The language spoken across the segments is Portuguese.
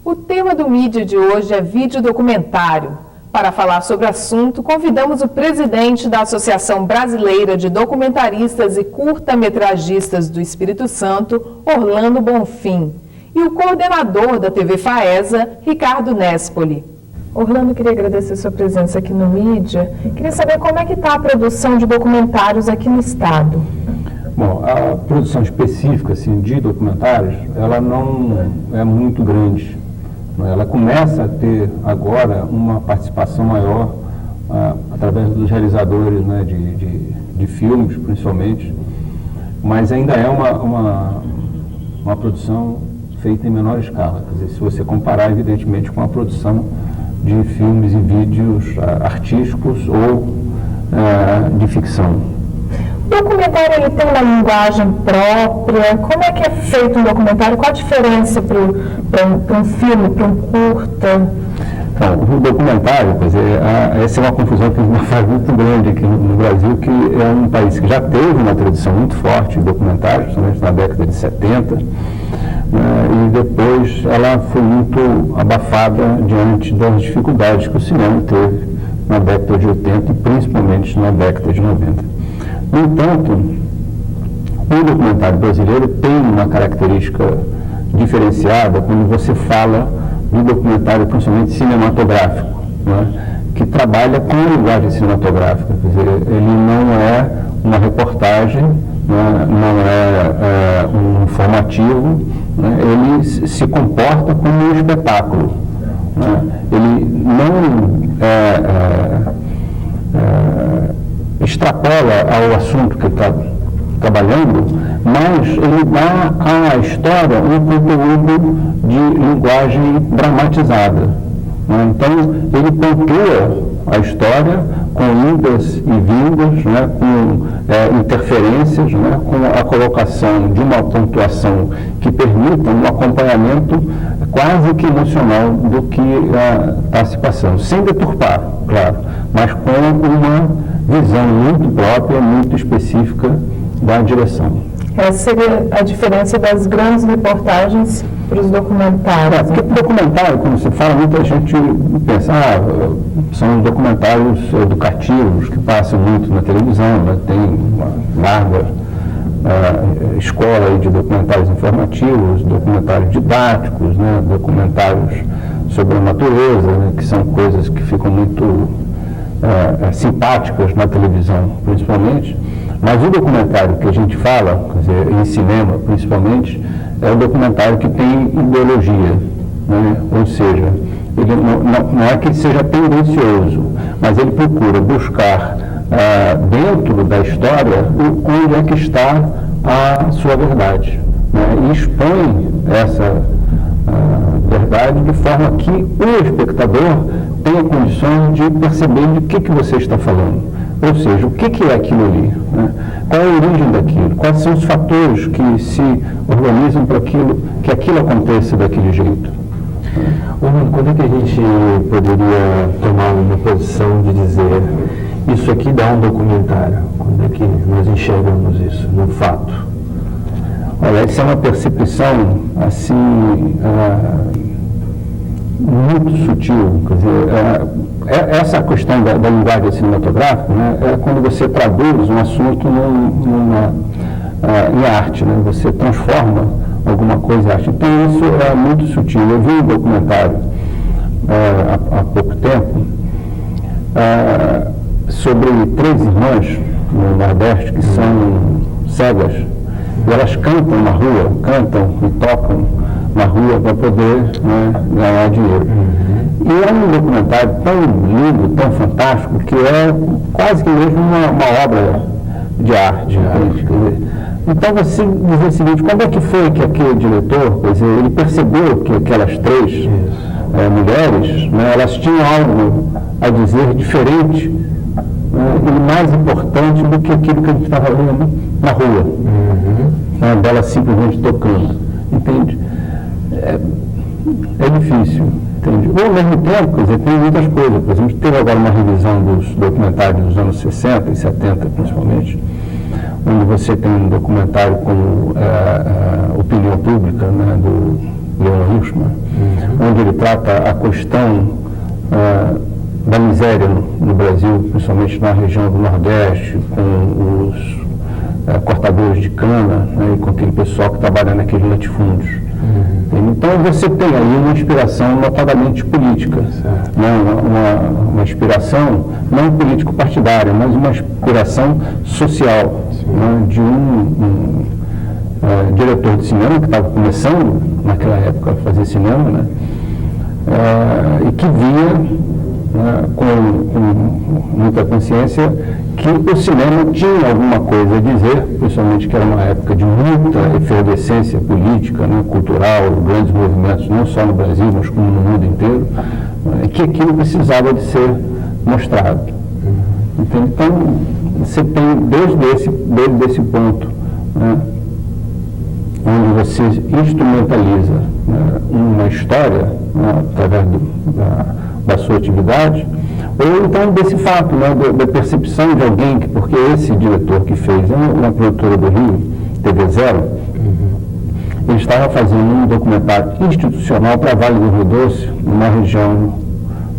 O tema do Mídia de hoje é vídeo documentário. Para falar sobre o assunto, convidamos o presidente da Associação Brasileira de Documentaristas e Curta-Metragistas do Espírito Santo, Orlando Bonfim, e o coordenador da TV FAESA, Ricardo Nespoli. Orlando, queria agradecer a sua presença aqui no Mídia. Queria saber como é que está a produção de documentários aqui no estado. Bom, a produção específica assim, de documentários, ela não é muito grande. Ela começa a ter agora uma participação maior através dos realizadores, né, de filmes, principalmente, mas ainda é uma produção feita em menor escala. Quer dizer, se você comparar, evidentemente, com a produção de filmes e vídeos artísticos ou de ficção. O documentário ele tem uma linguagem própria? Como é que é feito um documentário? Qual a diferença para um filme, para um curta? Então, o documentário, quer dizer, essa é uma confusão que faz muito grande aqui no Brasil, que é um país que já teve uma tradição muito forte de documentários, principalmente na década de 70, e depois ela foi muito abafada diante das dificuldades que o cinema teve na década de 80 e principalmente na década de 90. No entanto, o documentário brasileiro tem uma característica diferenciada quando você fala do documentário principalmente cinematográfico, né, que trabalha com a linguagem cinematográfica. Quer dizer, ele não é uma reportagem, né, não é um informativo, né, ele se comporta como um espetáculo. Né, ele não extrapola ao assunto que está trabalhando, mas ele dá à história um conteúdo de linguagem dramatizada. Né? Então, ele pontua a história com idas e vindas, né? Com interferências, né? Com a colocação de uma pontuação que permita um acompanhamento quase que emocional do que está se passando, sem deturpar, claro, mas com uma visão muito própria, muito específica da direção. Essa seria a diferença das grandes reportagens para os documentários. Porque o documentário, como você fala, muita gente pensa, são documentários educativos que passam muito na televisão, né? Tem uma larga escola aí de documentários informativos, documentários didáticos, né? Documentários sobre a natureza, né? Que são coisas que ficam muito simpáticas na televisão, principalmente, mas o documentário que a gente fala, quer dizer, em cinema, principalmente, é o documentário que tem ideologia, né? Ou seja, ele não é que ele seja tendencioso, mas ele procura buscar dentro da história onde é que está a sua verdade, né? E expõe essa verdade de forma que o espectador tenha condições de perceber de que você está falando. Ou seja, o que é aquilo ali? Né? Qual é a origem daquilo? Quais são os fatores que se organizam para que aquilo aconteça daquele jeito? Quando é que a gente poderia tomar uma posição de dizer isso aqui dá um documentário? Quando é que nós enxergamos isso, no fato? Olha, essa é uma percepção, assim, muito sutil. Quer dizer, essa questão da linguagem cinematográfica, né, é quando você traduz um assunto em arte, né, você transforma alguma coisa em arte. Então, isso é muito sutil. Eu vi um documentário há pouco tempo sobre 3 irmãs no Nordeste que são cegas. E elas cantam na rua, cantam e tocam na rua para poder, né, ganhar dinheiro. E é um documentário tão lindo, tão fantástico, que é quase que mesmo uma obra de arte. Então você dizer o seguinte, quando é que foi que aquele diretor, quer dizer, ele percebeu que aquelas 3 mulheres, né, elas tinham algo a dizer diferente, né, e mais importante do que aquilo que a gente estava vendo na rua, né, dela simplesmente tocando, entende? é difícil, entende? Ou ao mesmo tempo, quer dizer, tem muitas coisas. Por exemplo, teve agora uma revisão dos documentários dos anos 60 e 70, principalmente, onde você tem um documentário como Opinião Pública, né, do Leon Hirschman, onde ele trata a questão da miséria no Brasil, principalmente na região do Nordeste, com os cortadores de cana, né, e com aquele pessoal que trabalha naqueles latifúndios. Então você tem aí uma inspiração notadamente política, né, uma inspiração não político-partidária, mas uma inspiração social, né, de um diretor de cinema que estava começando naquela época a fazer cinema, né, e que via, né, com muita consciência que o cinema tinha alguma coisa a dizer, principalmente que era uma época de muita efervescência política, né, cultural, grandes movimentos, não só no Brasil, mas como no mundo inteiro, e que aquilo precisava de ser mostrado. Entende? Então, você tem desde esse ponto, né, onde você instrumentaliza, né, uma história, né, através da sua atividade, ou então desse fato, né, da percepção de alguém, porque esse diretor que fez, uma produtora do Rio, TV Zero, ele estava fazendo um documentário institucional para Vale do Rio Doce, numa região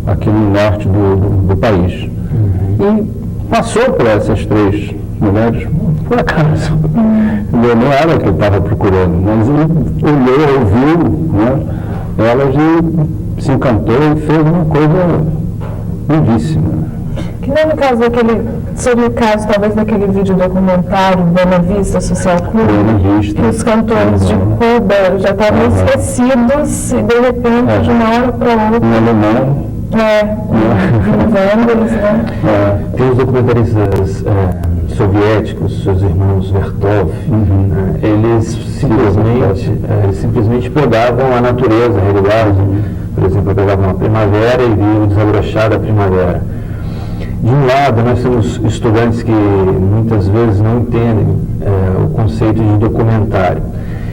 aqui no norte do país. E passou por essas três mulheres, por acaso. Não era o que ele estava procurando, mas ele olhou, ouviu, né, elas e se encantou e fez uma coisa lindíssima. Que nem no caso sobre o caso talvez daquele vídeo documentário Buena Vista Social Club, que os cantores de Cuba já estavam esquecidos e de repente, de uma hora para outra. Um alemão. Vendo eles, né? Tem os documentaristas soviéticos, seus irmãos Vertov, eles simplesmente pegavam a natureza, a realidade. Por exemplo, pegavam a primavera e viam o desabrochar da primavera. De um lado, nós temos estudantes que muitas vezes não entendem o conceito de documentário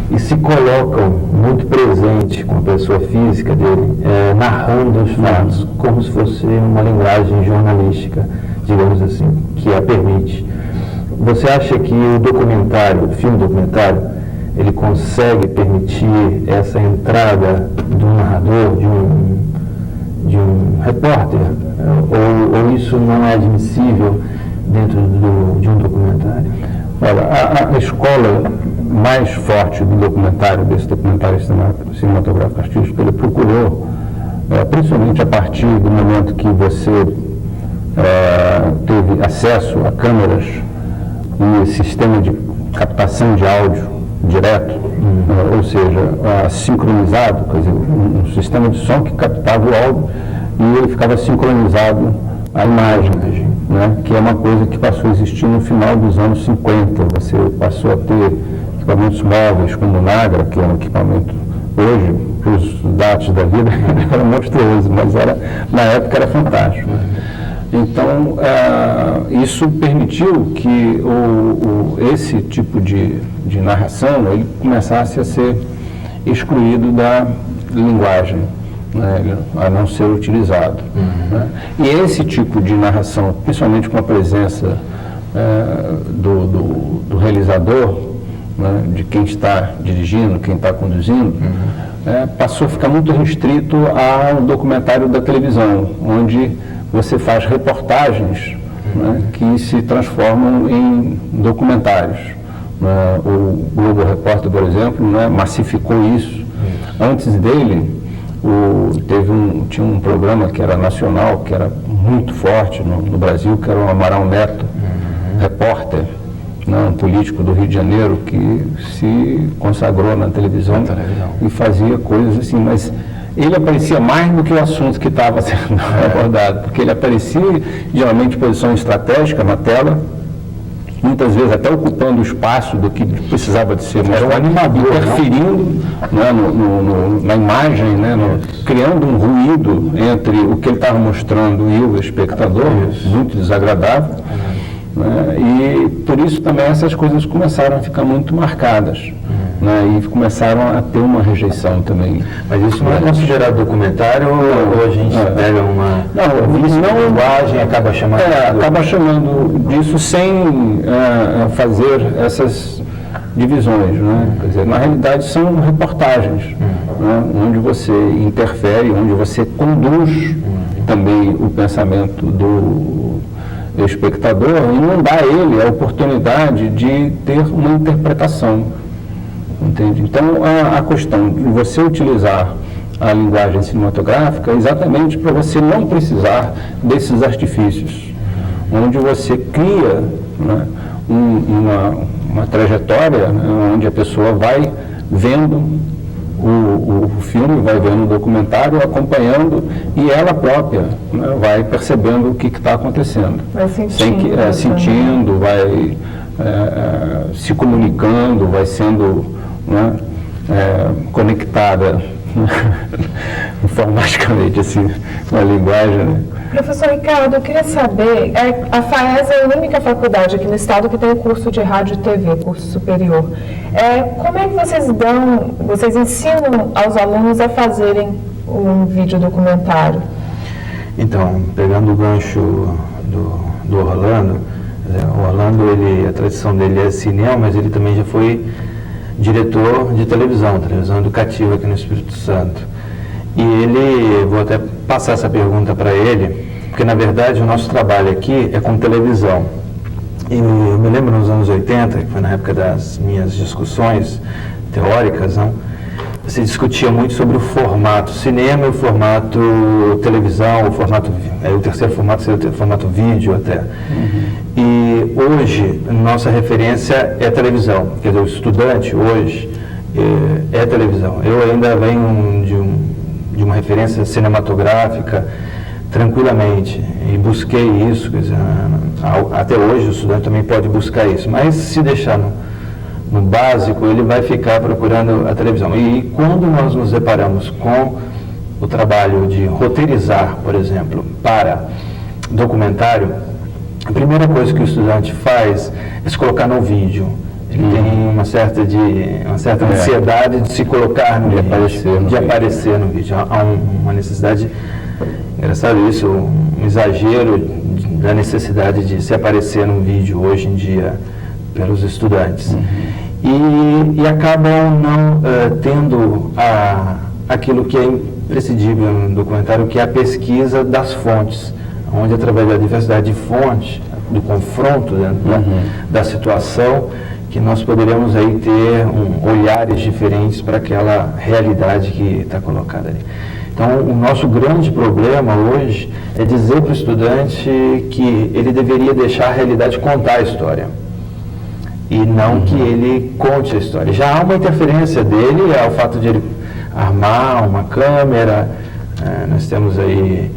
e se colocam muito presente com a pessoa física dele, narrando os fatos, como se fosse uma linguagem jornalística, digamos assim, que a permite. Você acha que o documentário, o filme documentário, ele consegue permitir essa entrada do narrador, de um repórter, ou isso não é admissível dentro de um documentário? Olha, a escola mais forte do documentário, desse documentário cinematográfico artístico, ele procurou, principalmente a partir do momento que você teve acesso a câmeras e sistema de captação de áudio direto, ou seja, sincronizado, quer dizer, um sistema de som que captava o áudio e ele ficava sincronizado à imagem, né, que é uma coisa que passou a existir no final dos anos 50. Você passou a ter equipamentos móveis como o Nagra, que é um equipamento hoje, para os dados da vida, era monstruoso, mas na época era fantástico. Então, isso permitiu que esse tipo de narração ele começasse a ser excluído da linguagem, né, a não ser utilizado. Né? E esse tipo de narração, principalmente com a presença do realizador, né, de quem está dirigindo, quem está conduzindo, passou a ficar muito restrito ao documentário da televisão, onde você faz reportagens, né, que se transformam em documentários. Né? O Globo Repórter, por exemplo, né, massificou isso. Antes dele, tinha um programa que era nacional, que era muito forte no Brasil, que era o Amaral Neto, repórter, né, um político do Rio de Janeiro, que se consagrou na televisão e fazia coisas assim, mas ele aparecia mais do que o assunto que estava sendo abordado, porque ele aparecia geralmente em posição estratégica na tela, muitas vezes até ocupando o espaço do que precisava de ser mostrado, interferindo, né, na imagem, né, criando um ruído entre o que ele estava mostrando e o espectador, muito desagradável. Né, e por isso também essas coisas começaram a ficar muito marcadas. né, e começaram a ter uma rejeição também. Mas isso não é considerado documentário ou a gente pega uma linguagem e acaba chamando? Acaba chamando disso sem fazer essas divisões, né? Quer dizer, na realidade são reportagens, né, onde você interfere, onde você conduz também o pensamento do espectador e não dá a ele a oportunidade de ter uma interpretação, entende? Então, a questão de você utilizar a linguagem cinematográfica é exatamente para você não precisar desses artifícios, onde você cria, né, uma trajetória, né, onde a pessoa vai vendo o filme, vai vendo o documentário, acompanhando, e ela própria, né, vai percebendo o que está acontecendo. Vai sentindo. Sentindo, vai se comunicando, vai sendo, né, conectada informaticamente, assim, com a linguagem, né? Professor Ricardo, eu queria saber, a FAES é a única faculdade aqui no estado que tem o curso de rádio e TV, curso superior. Como é que vocês ensinam aos alunos a fazerem um vídeo documentário? Então, pegando o gancho do Orlando, o Orlando, a tradição dele é cinema, mas ele também já foi diretor de televisão educativa aqui no Espírito Santo. E vou até passar essa pergunta para ele, porque na verdade o nosso trabalho aqui é com televisão. E eu me lembro nos anos 80, que foi na época das minhas discussões teóricas, não? Se discutia muito sobre o formato cinema e o formato televisão, o terceiro formato seria o formato vídeo até. E hoje, nossa referência é televisão. Quer dizer, o estudante hoje é televisão. Eu ainda venho de uma referência cinematográfica tranquilamente e busquei isso, quer dizer, até hoje o estudante também pode buscar isso, mas se deixar no básico, ele vai ficar procurando a televisão. E quando nós nos deparamos com o trabalho de roteirizar, por exemplo, para documentário, a primeira coisa que o estudante faz é se colocar no vídeo. Ele tem uma certa ansiedade de se colocar no vídeo, de aparecer no vídeo. Há uma necessidade, engraçado isso, um exagero da necessidade de se aparecer no vídeo hoje em dia pelos estudantes. E acabam não tendo aquilo que é imprescindível no documentário, que é a pesquisa das fontes, onde através da diversidade de fontes, do confronto da situação, que nós poderemos aí ter olhares diferentes para aquela realidade que está colocada ali. Então, o nosso grande problema hoje é dizer para o estudante que ele deveria deixar a realidade contar a história e não que ele conte a história. Já há uma interferência dele, é o fato de ele armar uma câmera. Nós temos aí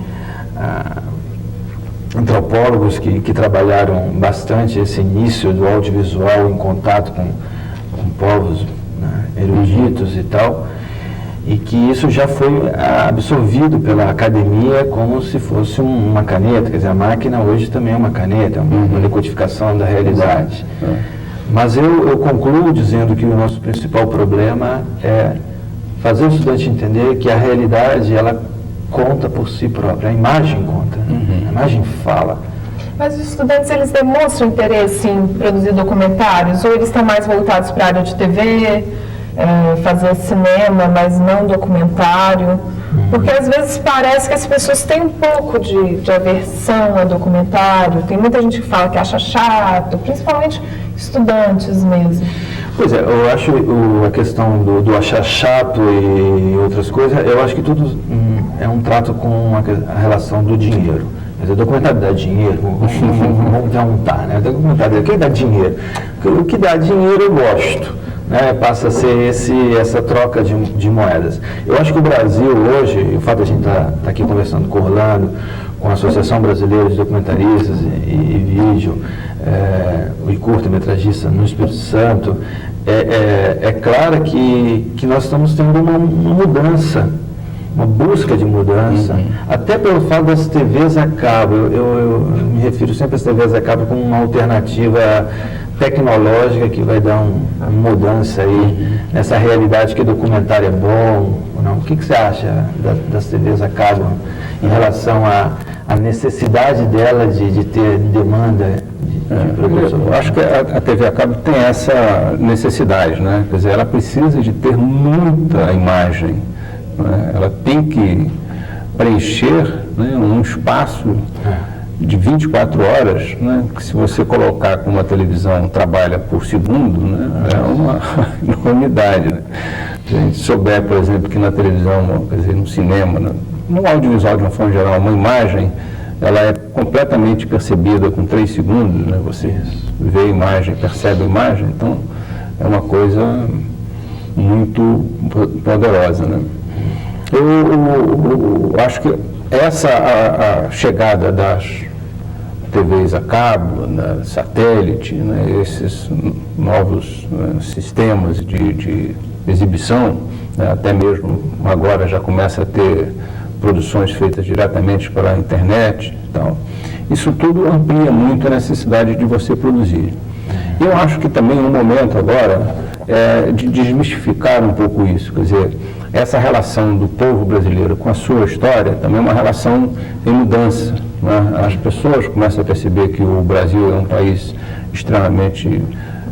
antropólogos que trabalharam bastante esse início do audiovisual em contato com povos, né, eruditos e tal, e que isso já foi absorvido pela academia como se fosse uma caneta. Quer dizer, a máquina hoje também é uma caneta, uma decodificação da realidade. Mas eu concluo dizendo que o nosso principal problema é fazer o estudante entender que a realidade, ela conta por si própria, a imagem conta, a imagem fala. Mas os estudantes, eles demonstram interesse em produzir documentários, ou eles estão mais voltados para a área de TV, fazer cinema, mas não documentário? Porque às vezes parece que as pessoas têm um pouco de aversão a documentário, tem muita gente que fala que acha chato, principalmente estudantes mesmo. Pois é, eu acho a questão do achar chato e outras coisas, eu acho que tudo é um trato com a relação do dinheiro. Quer dizer, o documentário dá dinheiro, vamos perguntar, né? O documentário, o que dá dinheiro? O que dá dinheiro eu gosto, né? Passa a ser essa troca de moedas. Eu acho que o Brasil hoje, o fato de a gente estar aqui conversando com o Orlando, com a Associação Brasileira de Documentaristas e Vídeo, e curta-metragista no Espírito Santo, é claro que nós estamos tendo uma mudança, uma busca de mudança, até pelo fato das TVs a cabo. Eu me refiro sempre às TVs a cabo como uma alternativa tecnológica que vai dar uma mudança aí nessa realidade que documentário é bom ou não. O que você acha das TVs a cabo em relação à necessidade dela de ter demanda de produção? Eu acho que a TV a cabo tem essa necessidade, né? Quer dizer, ela precisa de ter muita imagem, né? Ela tem que preencher, né, um espaço de 24 horas, né, que se você colocar como a televisão trabalha por segundo, né, é uma enormidade. Né? Se a gente souber, por exemplo, que na televisão, quer dizer, no cinema, no audiovisual de uma forma geral, uma imagem, ela é completamente percebida com 3 segundos, né? Você vê a imagem, percebe a imagem, então é uma coisa muito poderosa, né? Eu acho que a chegada das TVs a cabo, né, satélite, né, esses novos, né, sistemas de exibição, né, até mesmo agora já começa a ter produções feitas diretamente pela internet e tal. Isso tudo amplia muito a necessidade de você produzir. Eu acho que também um momento agora é de desmistificar um pouco isso, quer dizer, essa relação do povo brasileiro com a sua história também é uma relação em mudança, né? As pessoas começam a perceber que o Brasil é um país extremamente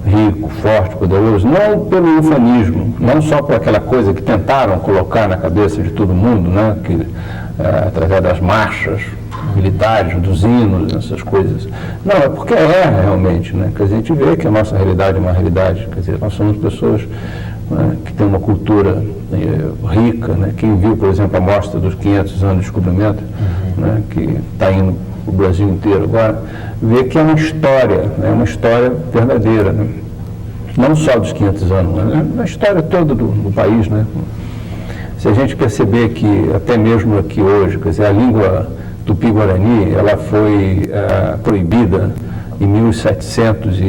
rico, forte, poderoso, não pelo ufanismo, não só por aquela coisa que tentaram colocar na cabeça de todo mundo, né? Que, através das marchas militares, dos hinos, essas coisas. Não, é porque realmente, né? Quer dizer, a gente vê que a nossa realidade é uma realidade, quer dizer, nós somos pessoas, né, que têm uma cultura rica, né? Quem viu, por exemplo, a mostra dos 500 anos de descobrimento, né, que está indo o Brasil inteiro agora, vê que é uma história, né, uma história verdadeira, né? Não só dos 500 anos, né? A história toda do país, né? Se a gente perceber que até mesmo aqui hoje, quer dizer, a língua Tupi-Guarani, ela foi proibida em 1700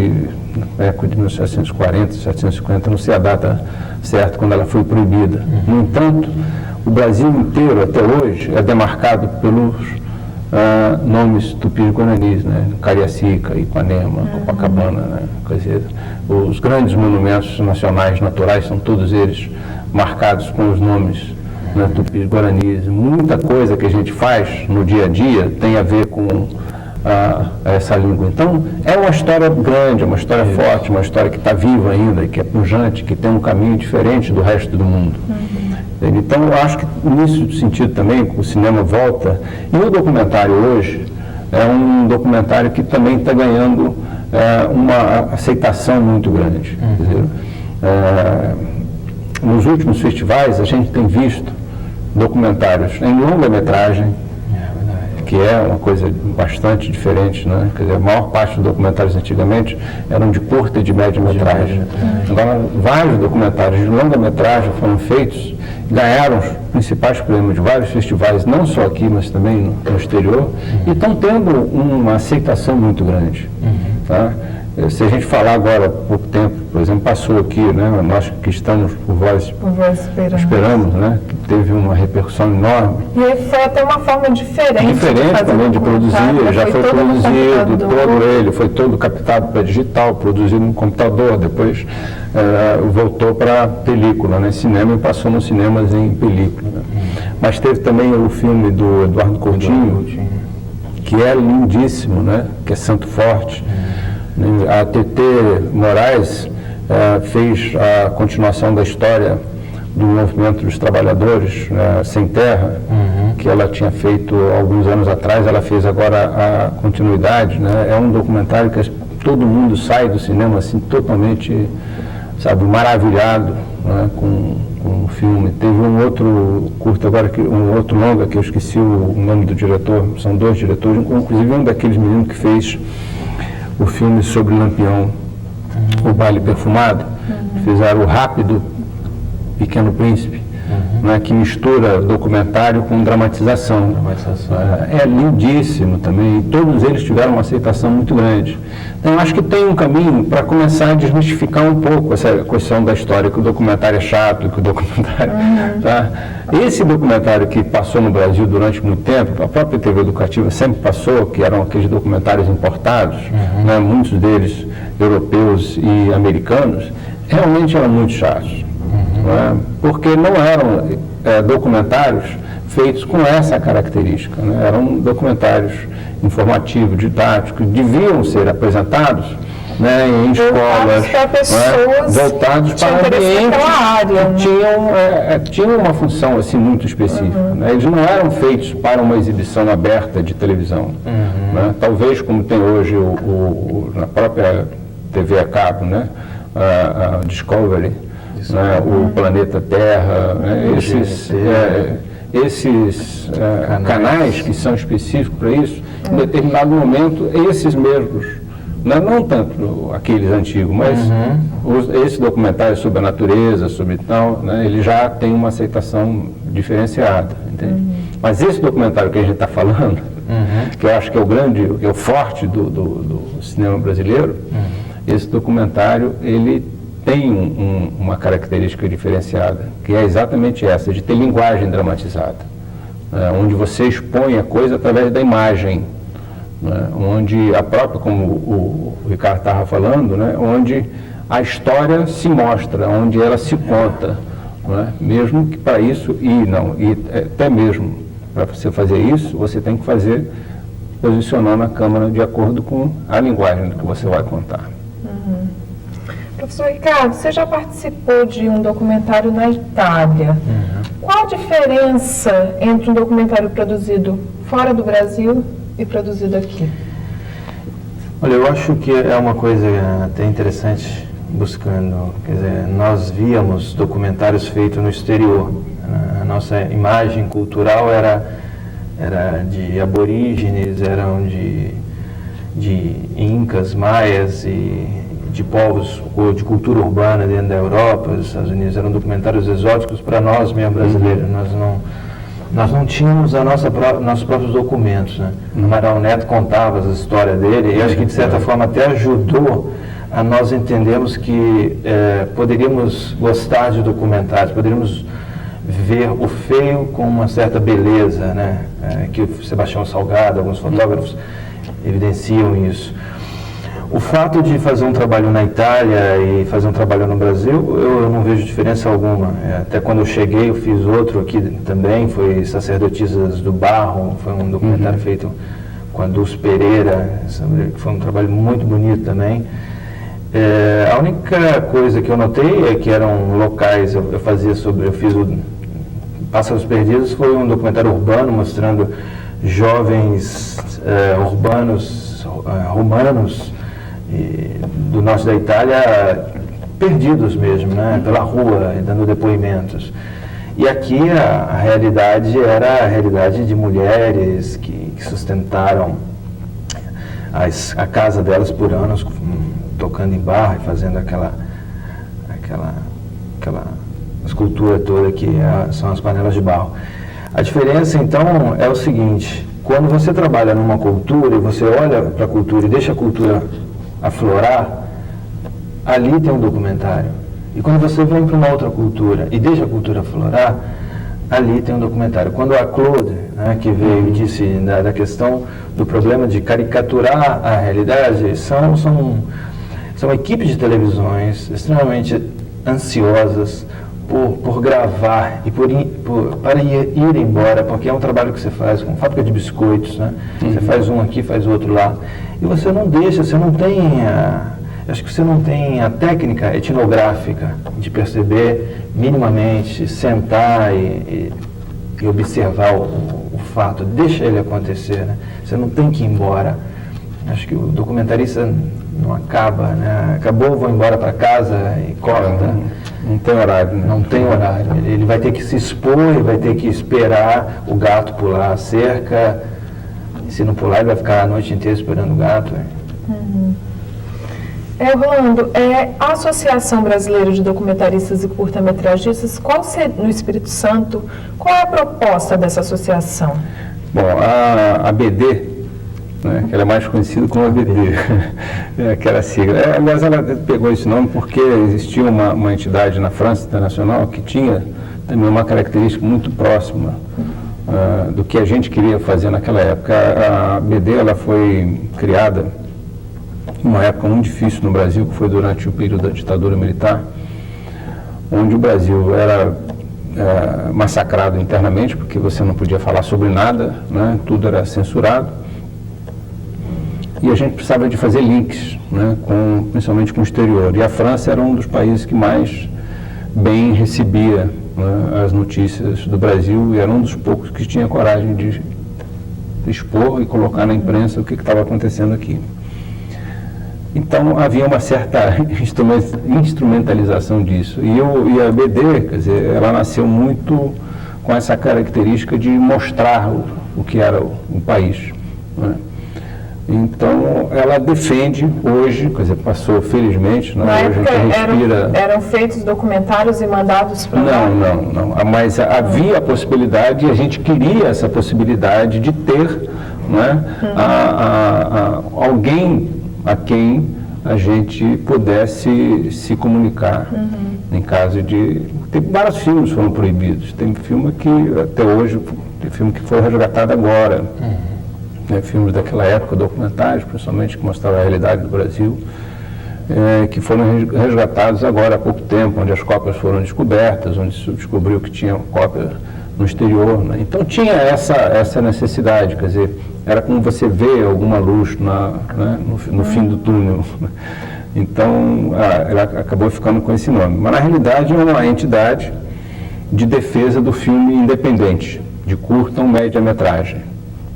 na época de 1740, 1750, não sei a data certa quando ela foi proibida. No entanto, o Brasil inteiro até hoje é demarcado pelos nomes tupi-guaranis, né? Cariacica, Ipanema, Copacabana, né? Quer dizer, os grandes monumentos nacionais naturais são todos eles marcados com os nomes, né, tupi-guaranis. Muita coisa que a gente faz no dia a dia tem a ver com essa língua. Então, é uma história grande, uma história forte, uma história que está viva ainda, que é pujante, que tem um caminho diferente do resto do mundo. Então, eu acho que nesse sentido também, o cinema volta. E o documentário hoje é um documentário que também está ganhando uma aceitação muito grande. Quer dizer, nos últimos festivais, a gente tem visto documentários em longa-metragem, que é uma coisa bastante diferente, né? Quer dizer, a maior parte dos documentários antigamente eram de curta e de média-metragem. Agora, vários documentários de longa-metragem foram feitos, ganharam os principais prêmios de vários festivais, não só aqui, mas também no exterior, e estão tendo uma aceitação muito grande. Tá? Se a gente falar agora, há pouco tempo, por exemplo, passou aqui, né, nós que estamos por Voz Esperamos, né, que teve uma repercussão enorme. E foi até uma forma diferente também de produzir, já foi produzido, todo ele, foi todo captado para digital, produzido no computador, depois voltou para película, né, cinema, e passou nos cinemas em película. Né. Mas teve também o filme do Eduardo Coutinho, que é lindíssimo, né, que é Santo Forte. A TT Moraes fez a continuação da história do movimento dos trabalhadores sem terra, que ela tinha feito alguns anos atrás, ela fez agora a continuidade, né? É um documentário que todo mundo sai do cinema assim totalmente, sabe, maravilhado, né, com o filme. Teve um outro curto agora, um outro longa, que eu esqueci o nome do diretor, são 2 diretores, inclusive um daqueles meninos que fez o filme sobre Lampião, O Baile Perfumado. Fizeram o Rápido Pequeno Príncipe, né, que mistura documentário com dramatização. É lindíssimo também, e todos eles tiveram uma aceitação muito grande. Então, acho que tem um caminho para começar a desmistificar um pouco essa questão da história, que o documentário é chato, que o documentário... Tá? Esse documentário que passou no Brasil durante muito tempo, a própria TV Educativa sempre passou, que eram aqueles documentários importados, né, muitos deles europeus e americanos, realmente eram muito chatos, não é? Porque não eram documentários feitos com essa característica, né? Eram documentários informativos, didáticos, deviam ser apresentados, né, em escolas, voltados para ambientes que tinham uma função assim, muito específica. Né? Eles não eram feitos para uma exibição aberta de televisão. Né? Talvez como tem hoje na própria TV a cabo, né? A Discovery, né? O Planeta Terra, né? esses canais que são específicos para isso, em determinado momento, esses mesmos, não tanto aqueles antigos, mas esse documentário sobre a natureza, sobre tal, né, ele já tem uma aceitação diferenciada, entende? Mas esse documentário que a gente está falando, que eu acho que é o forte do cinema brasileiro, esse documentário, ele tem uma característica diferenciada, que é exatamente essa, de ter linguagem dramatizada, onde você expõe a coisa através da imagem, né, onde a própria, como o Ricardo estava falando, né, onde a história se mostra, onde ela se conta, né, mesmo que para isso, e até mesmo para você fazer isso, você tem que posicionando a câmera de acordo com a linguagem do que você vai contar. Professor Ricardo, você já participou de um documentário na Itália. Qual a diferença entre um documentário produzido fora do Brasil e produzido aqui? Olha, eu acho que é uma coisa até interessante buscando, quer dizer, nós víamos documentários feitos no exterior. A nossa imagem cultural era de aborígenes, eram de incas, maias e de povos de cultura urbana dentro da Europa, dos Estados Unidos. Eram documentários exóticos para nós mesmo brasileiros. Nós não tínhamos nossos próprios documentos, né? O Amaral Neto contava as histórias dele e acho que de certa forma até ajudou a nós entendermos que poderíamos gostar de documentários, poderíamos ver o feio com uma certa beleza, né? Que o Sebastião Salgado, alguns fotógrafos evidenciam isso. O fato de fazer um trabalho na Itália e fazer um trabalho no Brasil, eu não vejo diferença alguma. Até quando eu cheguei, eu fiz outro aqui também, foi Sacerdotisas do Barro, foi um documentário feito com a Dulce Pereira, que foi um trabalho muito bonito também. A única coisa que eu notei é que eram locais, eu fiz o Pássaros Perdidos, foi um documentário urbano mostrando jovens urbanos, romanos, do norte da Itália, perdidos mesmo, né, pela rua, dando depoimentos. E aqui a realidade era a realidade de mulheres que sustentaram a casa delas por anos, tocando em barro e fazendo aquela escultura toda que são as panelas de barro. A diferença, então, é o seguinte: quando você trabalha numa cultura e você olha para a cultura e deixa a cultura aflorar, ali tem um documentário. E quando você vem para uma outra cultura e deixa a cultura aflorar, ali tem um documentário. Quando a Claude, né, que veio e disse da questão do problema de caricaturar a realidade, são equipes de televisões extremamente ansiosas por gravar e para ir embora, porque é um trabalho que você faz com fábrica de biscoitos, né? Você faz um aqui, faz outro lá, e você não deixa, você não tem acho que você não tem a técnica etnográfica de perceber minimamente, sentar e observar o fato, deixa ele acontecer, né? Você não tem que ir embora. Acho que o documentarista não acaba, né? Acabou, vou embora para casa e corta. Não tem horário, né? Não tem horário. Ele vai ter que se expor, ele vai ter que esperar o gato pular a cerca. E se não pular, ele vai ficar a noite inteira esperando o gato. Rolando, a Associação Brasileira de Documentaristas e Curta-Metragistas, no Espírito Santo, qual é a proposta dessa associação? Bom, a BD, né, que ela é mais conhecida como ABD, aquela sigla. Aliás, ela pegou esse nome porque existia uma entidade na França Internacional que tinha também uma característica muito próxima do que a gente queria fazer naquela época. A ABD ela foi criada uma época muito difícil no Brasil, que foi durante o período da ditadura militar, onde o Brasil era massacrado internamente, porque você não podia falar sobre nada, né? Tudo era censurado. E a gente precisava de fazer links, né? Principalmente com o exterior. E a França era um dos países que mais bem recebia, né, as notícias do Brasil, e era um dos poucos que tinha coragem de expor e colocar na imprensa o que estava acontecendo aqui. Então havia uma certa instrumentalização disso. E a BD, quer dizer, ela nasceu muito com essa característica de mostrar o que era o país, né? Então ela defende hoje, quer dizer, passou felizmente, né? Na Hoje época a gente respira... eram feitos documentários e mandados para Não. Mas havia a possibilidade, e a gente queria essa possibilidade de ter, né, alguém a quem a gente pudesse se comunicar, em caso de... Tem vários filmes que foram proibidos. Tem filme que até hoje, tem filme que foi resgatado agora. Né, filmes daquela época, documentários, principalmente, que mostravam a realidade do Brasil, que foram resgatados agora há pouco tempo, onde as cópias foram descobertas, onde se descobriu que tinha cópia no exterior, né? Então tinha essa necessidade, quer dizer, era como você vê alguma luz né, no fim do túnel. Então ela acabou ficando com esse nome. Mas na realidade é uma entidade de defesa do filme independente, de curta ou média-metragem,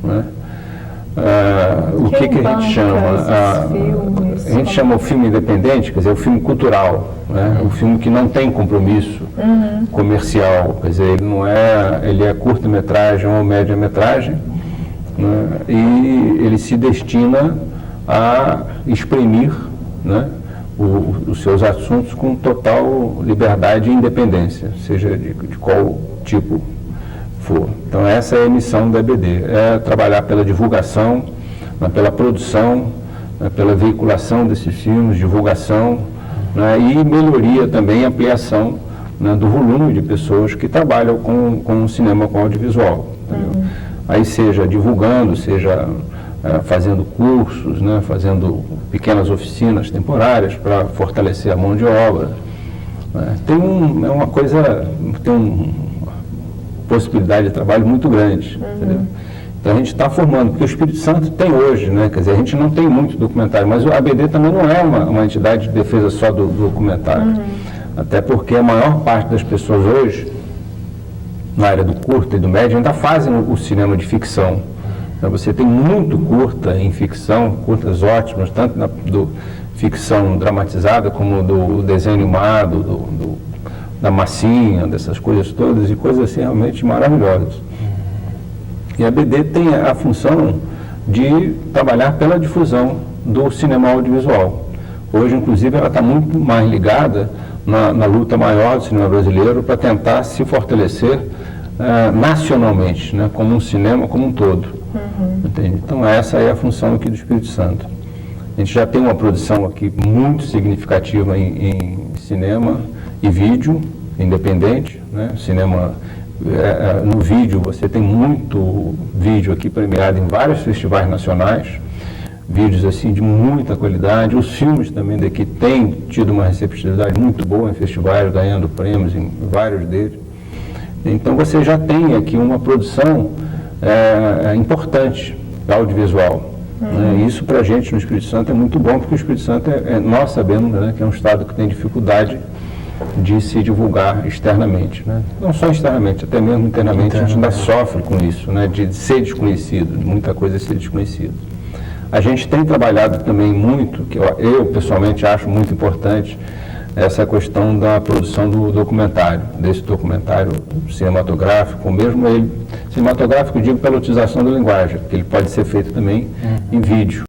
né? O que a gente chama? A gente chama o filme independente, quer dizer, o filme cultural, né? O filme que não tem compromisso comercial, quer dizer, ele é curta-metragem ou média-metragem, né? E ele se destina a exprimir, né, os seus assuntos com total liberdade e independência, seja de qual tipo for. Então essa é a missão da EBD, é trabalhar pela divulgação, pela produção, pela veiculação desses filmes, divulgação, né, e melhoria também, ampliação, né, do volume de pessoas que trabalham com o cinema, com audiovisual. Aí seja divulgando, seja fazendo cursos, né, fazendo pequenas oficinas temporárias para fortalecer a mão de obra. Tem uma possibilidade de trabalho muito grande, entendeu? Então a gente está formando, porque o Espírito Santo tem hoje, né? Quer dizer, a gente não tem muito documentário, mas o ABD também não é uma entidade de defesa só do documentário. Até porque a maior parte das pessoas hoje, na área do curta e do médio, ainda fazem o cinema de ficção. Então, você tem muito curta em ficção, curtas ótimas, tanto do ficção dramatizada como do desenho animado, da massinha, dessas coisas todas, e coisas assim realmente maravilhosas. E a BD tem a função de trabalhar pela difusão do cinema audiovisual. Hoje, inclusive, ela está muito mais ligada na luta maior do cinema brasileiro para tentar se fortalecer nacionalmente, né, como um cinema como um todo. Entende? Então essa é a função aqui do Espírito Santo. A gente já tem uma produção aqui muito significativa em cinema e vídeo independente, né? Cinema, no vídeo você tem muito vídeo aqui premiado em vários festivais nacionais, vídeos assim de muita qualidade. Os filmes também daqui têm tido uma receptividade muito boa em festivais, ganhando prêmios em vários deles. Então você já tem aqui uma produção importante audiovisual. Né? Isso para a gente no Espírito Santo é muito bom, porque o Espírito Santo nós sabemos, né, que é um estado que tem dificuldade de se divulgar externamente, né? Não só externamente, até mesmo internamente a gente ainda sofre com isso, né, de ser desconhecido, de muita coisa ser desconhecida. A gente tem trabalhado também muito, que eu pessoalmente acho muito importante, essa questão da produção do documentário, desse documentário cinematográfico, mesmo ele, cinematográfico, digo pela utilização da linguagem, porque ele pode ser feito também em vídeo,